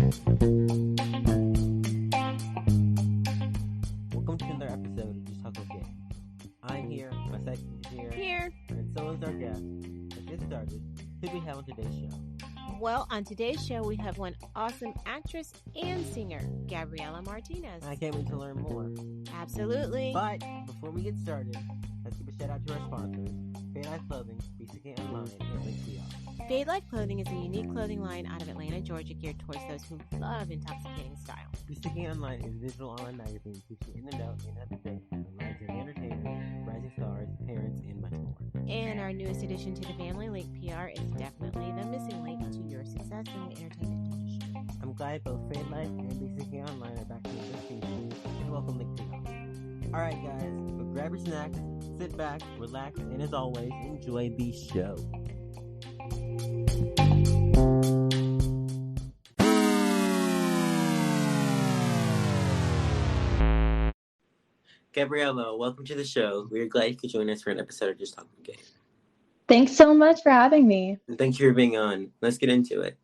Welcome to another episode of Just Talk Okay. I'm here, my section is here, and so is our guest. Let's get started. Who do we have on today's show? Well, on today's show, we have one awesome actress and singer, Gabriella Martinez. I can't wait to learn more. Absolutely. But before we get started, let's give a shout out to our sponsors, Fade Life Clothing, BCK Online, and Link PR. Fade Life Clothing is a unique clothing line out of Atlanta, Georgia, geared towards those who love intoxicating style. BCK Online is a digital online magazine keeps you in the know and up to date on the lives of entertainers, rising stars, parents, and much more. And our newest addition to the family, Link PR, is definitely the missing link to your success in the entertainment industry. I'm glad both Fade Life and BCK Online are back to the season, and welcome Link PR. Alright guys, so grab your snacks, sit back, relax, and as always, enjoy the show. Gabriella, welcome to the show. We're glad you could join us for an episode of Just Talk Okay. Thanks so much for having me. And thank you for being on. Let's get into it.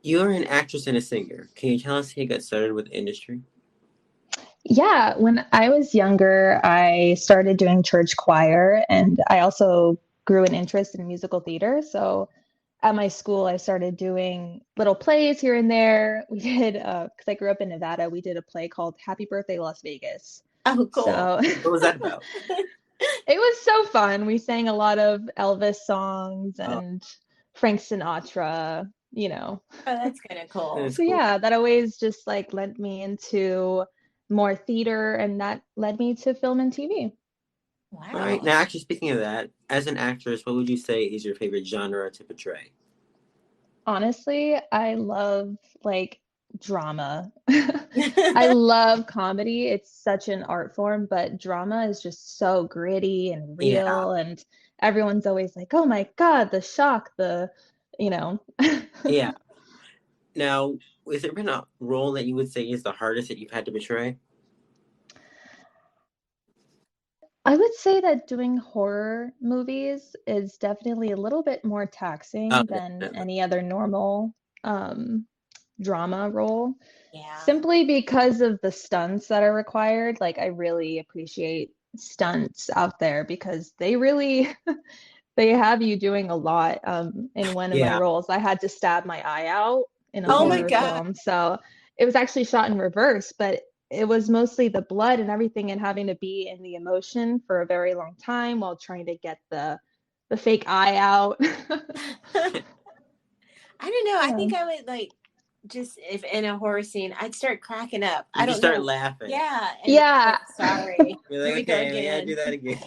You are an actress and a singer. Can you tell us how you got started with the industry? Yeah, when I was younger, I started doing church choir, and I also grew an interest in musical theater. So at my school, I started doing little plays here and there. We did, because I grew up in Nevada, we did a play called Happy Birthday, Las Vegas. Oh, cool. So What was that about? it was so fun. We sang a lot of Elvis songs and Frank Sinatra, you know. Oh, that's kind of cool. That's So cool. yeah, that always just like led me into more theater, and that led me to film and TV. Wow. All right. Now, actually, speaking of that, as an actress, what would you say is your favorite genre to portray? Honestly, I love like drama. I love comedy. It's such an art form, but drama is just so gritty and real, and everyone's always like, "Oh my God, the shock, you know." Yeah. Now, has there been a role that you would say is the hardest that you've had to portray? I would say that doing horror movies is definitely a little bit more taxing than Definitely. any other normal drama role. Yeah. Simply because of the stunts that are required. Like, I really appreciate stunts out there because they really they have you doing a lot. In one of my roles, I had to stab my eye out in a horror film. So it was actually shot in reverse, but it was mostly the blood and everything and having to be in the emotion for a very long time while trying to get the fake eye out. I don't know. I think I would like just if in a horror scene, I'd start cracking up. I don't start know. laughing. Yeah. Yeah. Like, sorry. You're like, okay, we gotta do that again.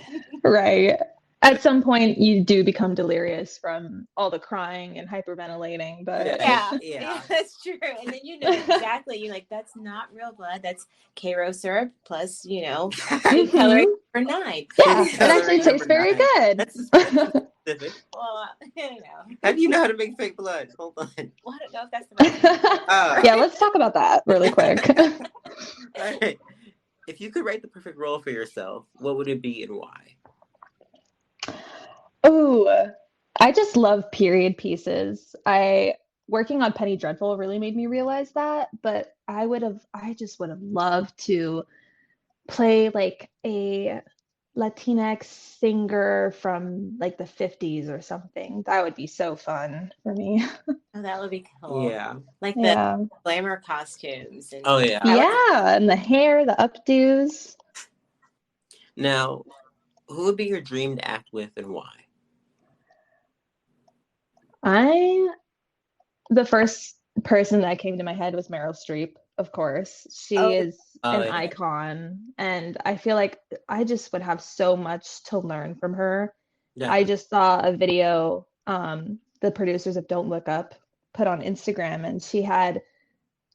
Right. At some point, you do become delirious from all the crying and hyperventilating, but yeah, that's true. And then you know exactly, you're like, that's not real blood. That's Karo syrup plus, food coloring for 9. Yeah, it actually tastes very good. That's specific. Well, How do you know how to make fake blood? Hold on. Well, I don't know if that's the right Yeah, let's talk about that really quick. All right. If you could write the perfect role for yourself, what would it be and why? Oh, I just love period pieces. Working on Penny Dreadful really made me realize that, but I just would have loved to play like a Latinx singer from like the 50s or something. That would be so fun for me. Oh, that would be cool. Yeah. Like the glamour costumes. And and the hair, the updos. Now, who would be your dream to act with and why? The first person that came to my head was Meryl Streep, of course. She is an icon, and I feel like I just would have so much to learn from her. Definitely. I just saw a video the producers of Don't Look Up put on Instagram, and she had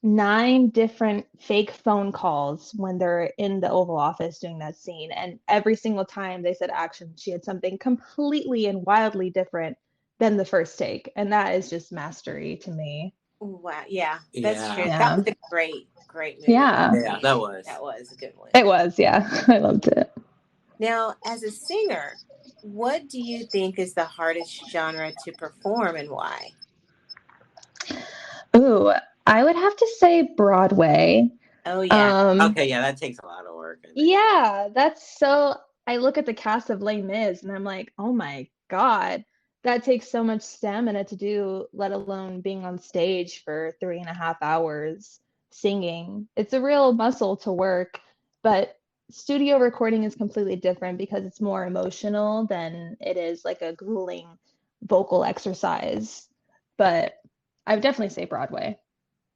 9 different fake phone calls when they're in the Oval Office doing that scene, and every single time they said action, she had something completely and wildly different than the first take, and that is just mastery to me. Wow, yeah, that's true. Yeah. That was a great movie. Yeah, that was a good one. It was, yeah. I loved it. Now, as a singer, what do you think is the hardest genre to perform and why? Ooh, I would have to say Broadway. Oh yeah. Okay, yeah, that takes a lot of work. Yeah, that's so. I look at the cast of Les Mis and I'm like, oh my God, that takes so much stamina to do, let alone being on stage for 3.5 hours singing. It's a real muscle to work, but studio recording is completely different because it's more emotional than it is like a grueling vocal exercise. But I would definitely say Broadway.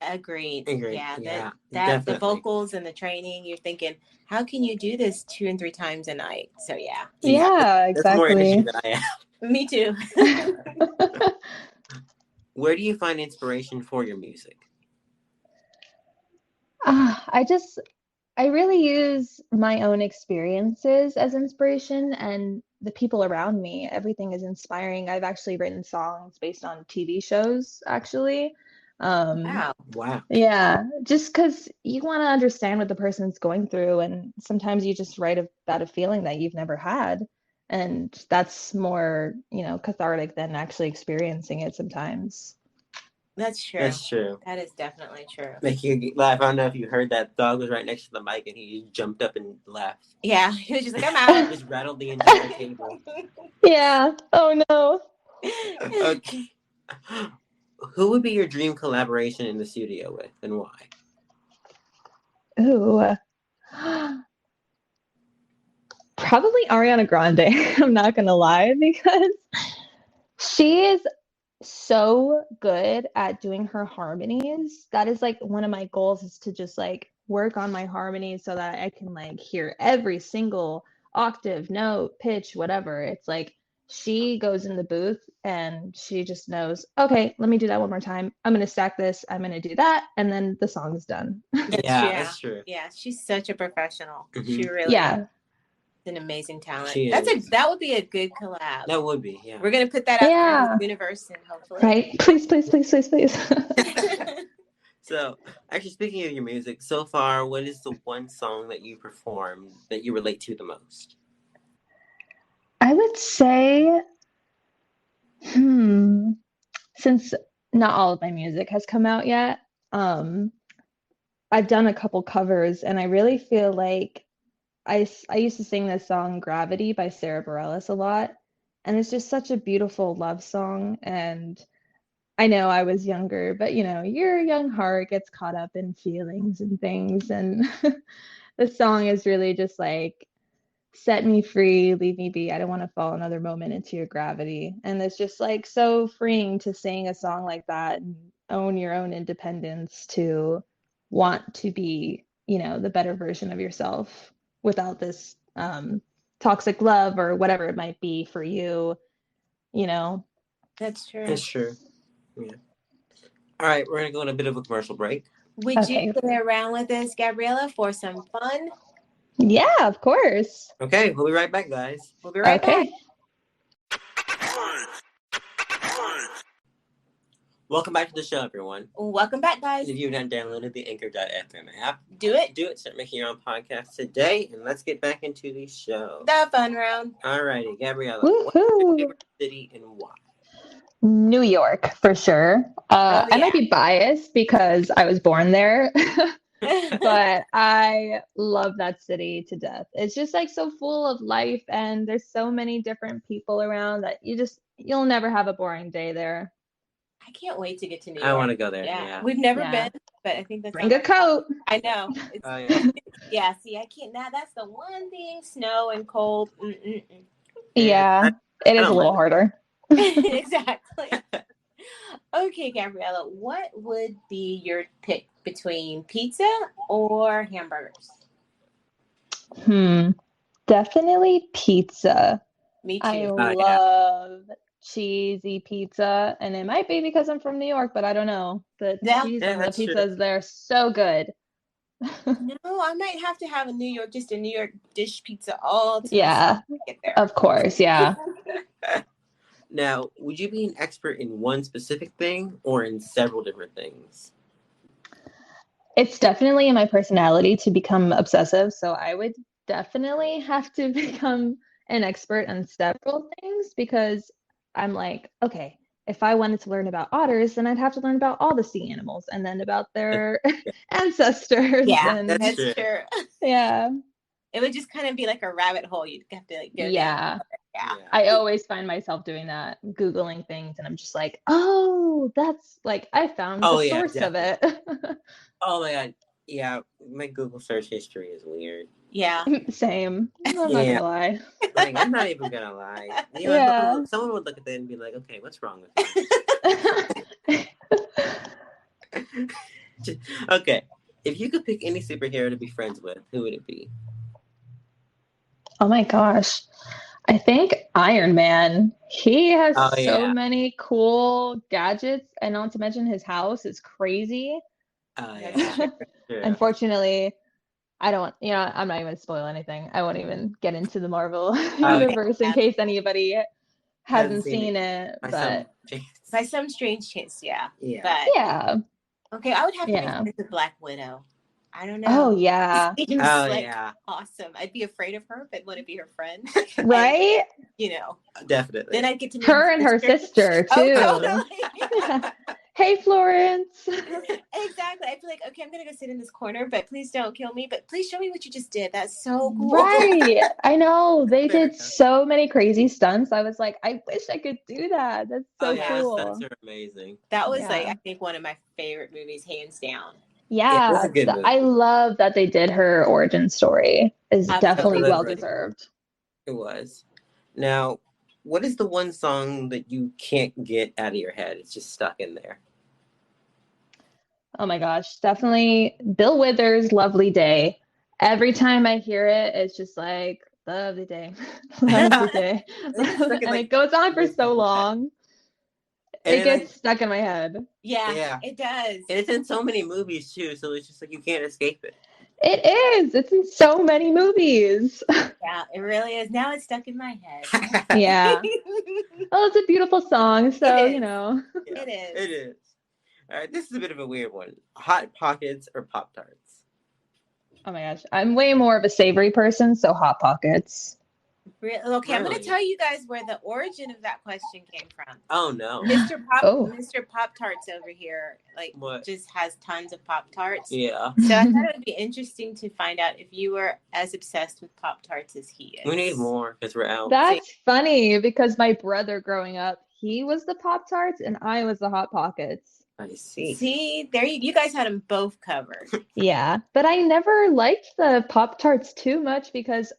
Agreed. Yeah, Yeah, that the definitely. vocals and the training, you're thinking, how can you do this 2 and 3 times a night? So yeah. Yeah, That's more energy exactly. than I have. Me too. Where do you find inspiration for your music? I really use my own experiences as inspiration and the people around me. Everything is inspiring. I've actually written songs based on TV shows, actually. Wow. Yeah, just because you want to understand what the person's going through, and sometimes you just write about a feeling that you've never had, and that's more, cathartic than actually experiencing it sometimes. That's true. That's true. That is definitely true. Make you laugh. I don't know if you heard that. Dog was right next to the mic and he just jumped up and laughed. Yeah, he was just like, I'm out. Just rattled the entire table. Yeah. Oh no. Okay. Who would be your dream collaboration in the studio with, and why? Ooh. Probably Ariana Grande. I'm not gonna lie, because she is so good at doing her harmonies. That is like one of my goals, is to just like work on my harmonies so that I can like hear every single octave, note, pitch, whatever. It's like she goes in the booth and she just knows, okay, let me do that one more time. I'm going to stack this, I'm going to do that, and then the song is done. That's true. Yeah, she's such a professional. Mm-hmm. She really is an amazing talent. That would be a good collab. That would be, yeah. We're gonna put that out there in the universe, and hopefully, right? Please. So, actually, speaking of your music, so far, what is the one song that you performed that you relate to the most? I would say, since not all of my music has come out yet, I've done a couple covers, and I really feel like I used to sing this song Gravity by Sarah Bareilles a lot, and it's just such a beautiful love song. And I know I was younger, but your young heart gets caught up in feelings and things, and the song is really just like, set me free, leave me be, I don't want to fall another moment into your gravity. And it's just like so freeing to sing a song like that and own your own independence, to want to be the better version of yourself without this toxic love or whatever it might be for you. That's true. That's true. Yeah. All right, we're gonna go on a bit of a commercial break. Would you stay around with us, Gabriella, for some fun? Yeah, of course. Okay, we'll be right back, guys. We'll be right back. Welcome back to the show, everyone. Welcome back, guys. If you've not downloaded the Anchor.fm app, do it. Start making your own podcast today, and let's get back into the show. The fun round. All righty, Gabriella. What's your favorite city and why? New York, for sure. I might be biased because I was born there. But I love that city to death. It's just like so full of life, and there's so many different people around that you'll never have a boring day there. I can't wait to get to New York. I want to go there. Yeah. We've never been, but I think that's bring a coat. I know. Yeah. See, I can't. Now that's the one thing: snow and cold. Yeah, it is a little harder. Exactly. Okay, Gabriella, what would be your pick between pizza or hamburgers? Definitely pizza. Me too. I love cheesy pizza, and it might be because I'm from New York, but I don't know. The cheese and the pizzas there, so good. No, I might have to have a New York dish pizza all to get there. Of course, yeah. Now, would you be an expert in one specific thing or in several different things? It's definitely in my personality to become obsessive, so I would definitely have to become an expert on several things, because I'm like, okay, if I wanted to learn about otters, then I'd have to learn about all the sea animals and then about their ancestors. Yeah, and that's true. Yeah. It would just kind of be like a rabbit hole. You'd have to like go down. Yeah. I always find myself doing that, Googling things, and I'm just like, oh, that's like, I found the source of it. Oh my God. Yeah, my Google search history is weird. Yeah. Same. I'm not gonna lie. Like, I'm not even gonna lie. You know, someone would look at that and be like, okay, what's wrong with you? Okay. If you could pick any superhero to be friends with, who would it be? Oh my gosh. I think Iron Man. He has so many cool gadgets, and not to mention his house is crazy. Unfortunately, I don't, I'm not even going to spoil anything. I won't even get into the Marvel universe in case anybody hasn't seen it. But by some strange chance, yeah. But okay, I would have to be friends with Black Widow. I don't know. Oh yeah. Awesome. I'd be afraid of her, but wouldn't be her friend. Right? Definitely. Then I'd get to meet her and her sister too. Oh, totally. Hey, Florence. Exactly. I'd be like, okay, I'm gonna go sit in this corner, but please don't kill me. But please show me what you just did. That's so cool. Right. I know. They did so many crazy stunts. I was like, I wish I could do that. That's so cool. Stunts are amazing. That was I think one of my favorite movies, hands down. Yeah, it's a good movie. I love that they did her origin story. Is definitely well deserved. It was. Now, what is the one song that you can't get out of your head? It's just stuck in there. Oh my gosh, definitely Bill Withers' Lovely Day. Every time I hear it, it's just like, lovely day, lovely day. And it goes on for so long. It gets stuck in my head. Yeah, it does. And it's in so many movies too, so it's just like you can't escape it. It is. It's in so many movies. Yeah, it really is. Now it's stuck in my head. Yeah. Well, it's a beautiful song, so It is. It is. All right, this is a bit of a weird one. Hot Pockets or Pop-Tarts? Oh my gosh. I'm way more of a savory person, so Hot Pockets. Okay, I'm going to tell you guys where the origin of that question came from. Oh, no. Mr. Pop-Tarts over here, just has tons of Pop-Tarts. Yeah. So I thought it would be interesting to find out if you were as obsessed with Pop-Tarts as he is. We need more because we're out. That's funny because my brother growing up, he was the Pop-Tarts and I was the Hot Pockets. I see. See, there you guys had them both covered. Yeah, but I never liked the Pop-Tarts too much because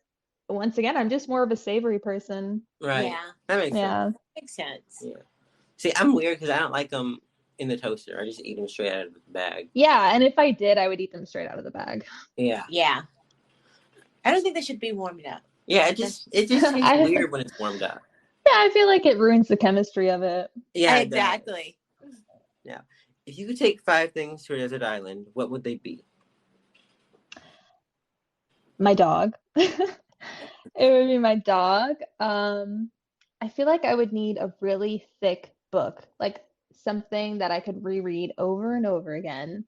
once again, I'm just more of a savory person. Right. Yeah. That makes sense. That makes sense. Yeah. See, I'm weird because I don't like them in the toaster. I just eat them straight out of the bag. Yeah, and if I did, I would eat them straight out of the bag. Yeah. Yeah. I don't think they should be warmed up. Yeah, it just tastes weird when it's warmed up. Yeah, I feel like it ruins the chemistry of it. Yeah, exactly. Yeah. If you could take 5 things to a desert island, what would they be? My dog. It would be my dog. I feel like I would need a really thick book, like something that I could reread over and over again.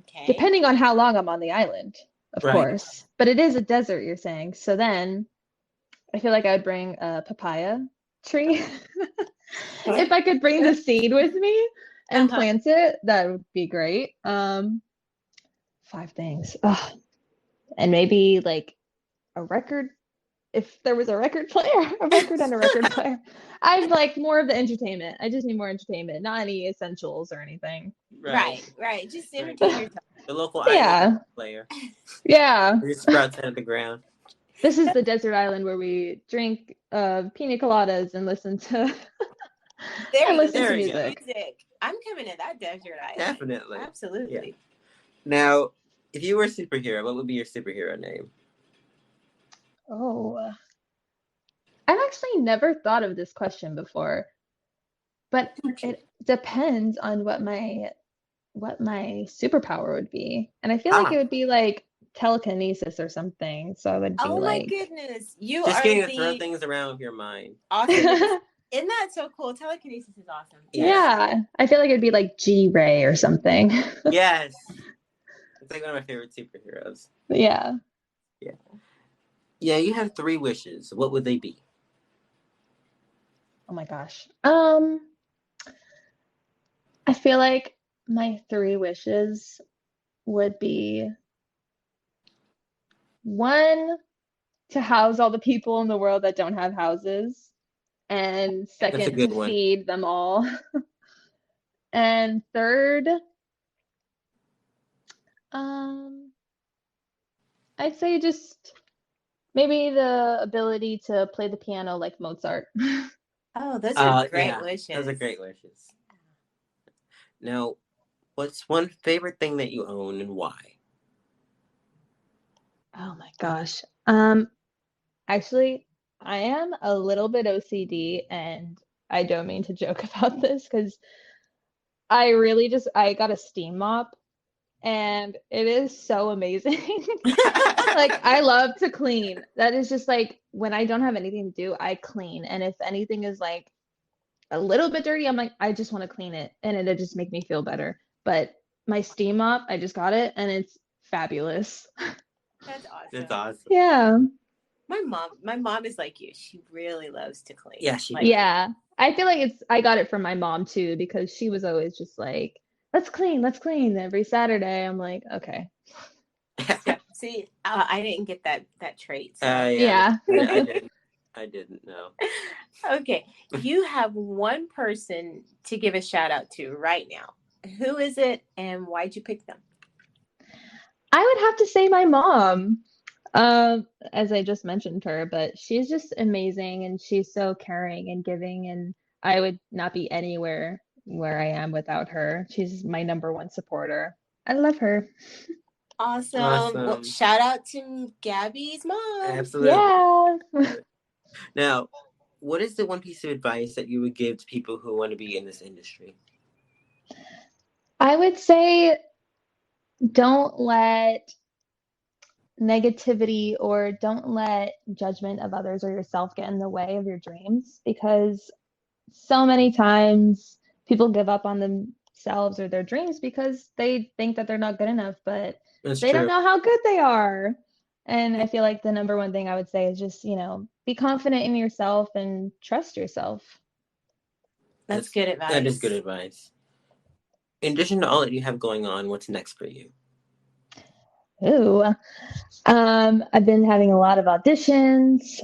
Okay. Depending on how long I'm on the island, of course. But it is a desert, you're saying. So then I feel like I would bring a papaya tree. If I could bring the seed with me and plant it, that would be great. 5 things. And maybe like a record, if there was a record player, a record and a record player. I'd like more of the entertainment. I just need more entertainment, not any essentials or anything. Right. Just entertain yourself. The local island player. Yeah. It sprouts out of the ground. This is the desert island where we drink pina coladas and listen to music. I'm coming to that desert island. Definitely. Absolutely. Yeah. Now, if you were a superhero, what would be your superhero name? Oh, I've actually never thought of this question before, but it depends on what my superpower would be, and I feel like it would be like telekinesis or something. So I would be my goodness, you just are getting to throw things around with your mind. Awesome. Isn't that so cool? Telekinesis is awesome. Yeah, I feel like it'd be like G-Ray or something. Yes, it's like one of my favorite superheroes. Yeah. Yeah, you have 3 wishes. What would they be? Oh my gosh. I feel like my 3 wishes would be, 1, to house all the people in the world that don't have houses, and That's a 2nd, good to one. feed them all. And 3rd, I'd say just maybe the ability to play the piano like Mozart. Oh, those are great yeah, wishes. Those are great wishes. Now, what's one favorite thing that you own and why? Oh my gosh. Actually, I am a little bit OCD, and I don't mean to joke about this because I got a steam mop, and it is so amazing. Like, I love to clean. That is just like when I don't have anything to do, I clean. And if anything is like a little bit dirty, I'm like, I just want to clean it, and it'll just make me feel better. But my steam mop, I just got it, and it's fabulous. That's awesome. That's awesome. Yeah. My mom is like you. She really loves to clean. Yeah, she like, Yeah. I feel like I got it from my mom too, because she was always just like, let's clean every Saturday. I'm like, okay. Yeah. See, I didn't get that trait. So. Yeah. I didn't know. Okay. You have one person to give a shout out to right now. Who is it and why'd you pick them? I would have to say my mom. As I just mentioned her, but she's just amazing, and she's so caring and giving, and I would not be anywhere where I am without her. She's my number 1 supporter. I love her. Awesome. Well, shout out to Gabby's mom. Absolutely. Yeah. Now, what is the one piece of advice that you would give to people who want to be in this industry? I would say don't let negativity or don't let judgment of others or yourself get in the way of your dreams, because so many times people give up on themselves or their dreams because they think that they're not good enough, but they don't know how good they are. And I feel like the number 1 thing I would say is just, be confident in yourself and trust yourself. That's good advice. That is good advice. In addition to all that you have going on, what's next for you? Ooh, I've been having a lot of auditions.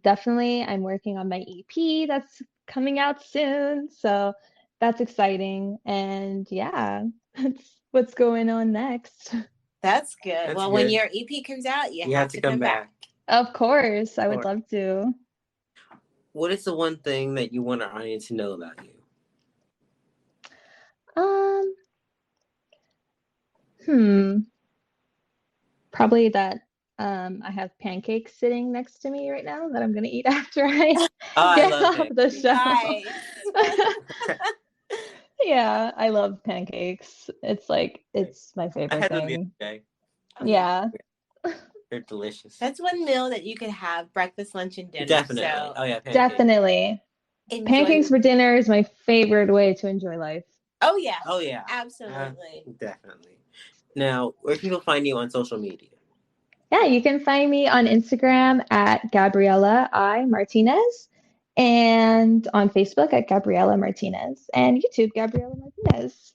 Definitely, I'm working on my EP that's coming out soon, so that's exciting. And yeah, that's what's going on next. That's good. When your EP comes out, you have to come back. Of course, I would love to. What is the one thing that you want our audience to know about you? Probably that I have pancakes sitting next to me right now that I'm going to eat after I get off the show. Nice. Yeah, I love pancakes. It's my favorite thing. Yeah. They're delicious. That's one meal that you could have breakfast, lunch, and dinner. Definitely. So. Oh, yeah. Pancakes. Definitely. Pancakes for dinner is my favorite way to enjoy life. Oh, yeah. Oh, yeah. Absolutely. Definitely. Now, where can people find you on social media? Yeah, you can find me on Instagram at Gabriella Martinez, and on Facebook at Gabriella Martinez, and YouTube, Gabriella Martinez.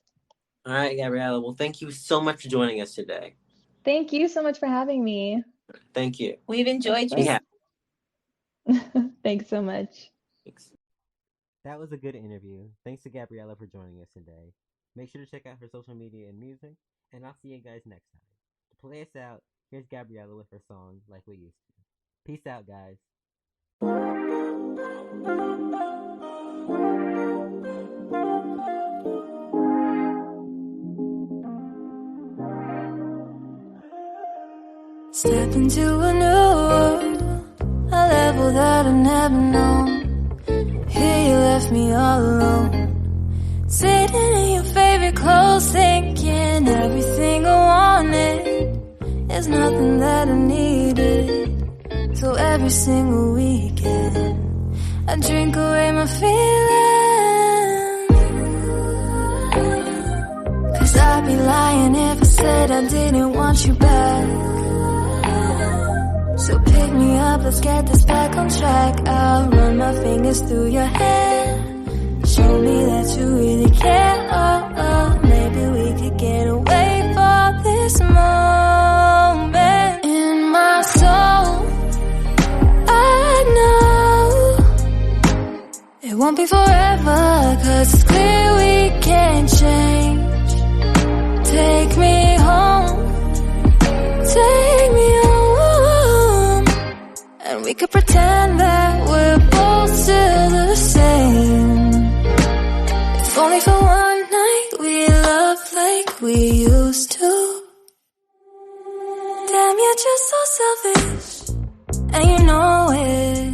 All right, Gabriella. Well, thank you so much for joining us today. Thank you so much for having me. Thank you. We've enjoyed you. Yeah. Thanks so much. Thanks. That was a good interview. Thanks to Gabriella for joining us today. Make sure to check out her social media and music, and I'll see you guys next time. To play us out, here's Gabriella with her song, Like We Used to. Peace out, guys. Step into a new world, a level that I've never known. Here you left me all alone, sitting in your favorite clothes, thinking everything I wanted is nothing that I needed. So every single weekend I drink away my feelings, 'cause I'd be lying if I said I didn't want you back. So pick me up, let's get this back on track. I'll run my fingers through your hair, show me that you really care. Maybe we could get away for this moment. In my soul, I know it won't be forever, 'cause it's clear we can't change. Take me home, take me home, and we could pretend that we're both still the same. If only for one night we love like we used to. Damn, you're just so selfish, and you know it.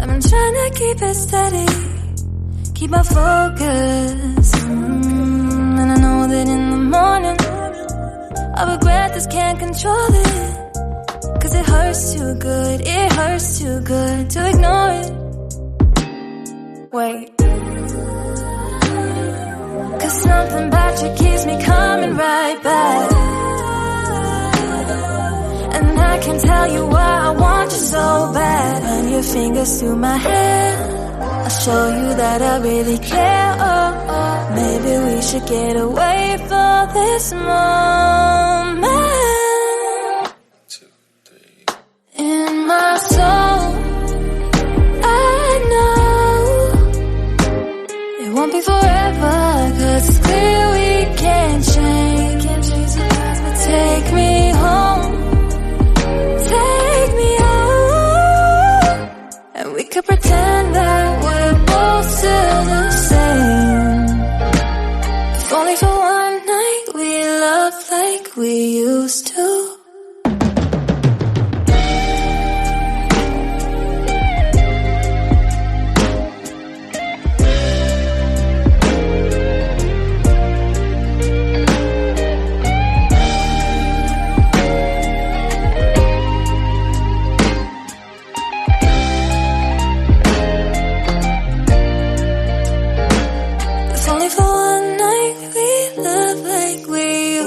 I've been trying to keep it steady, keep my focus, and I know that in the morning I regret this, can't control it, 'cause it hurts too good to ignore it. Wait, 'cause something about you keeps me coming right back, and I can tell you why I want you so bad. Run your fingers through my hair, I'll show you that I really care. Maybe we should get away for this moment. In my soul, I know it won't be forever, 'cause it's clear we can't change. But take me home, take me home, and we could pretend that we're both still the same. If only for one night we love like we used to. If only for one night we love like we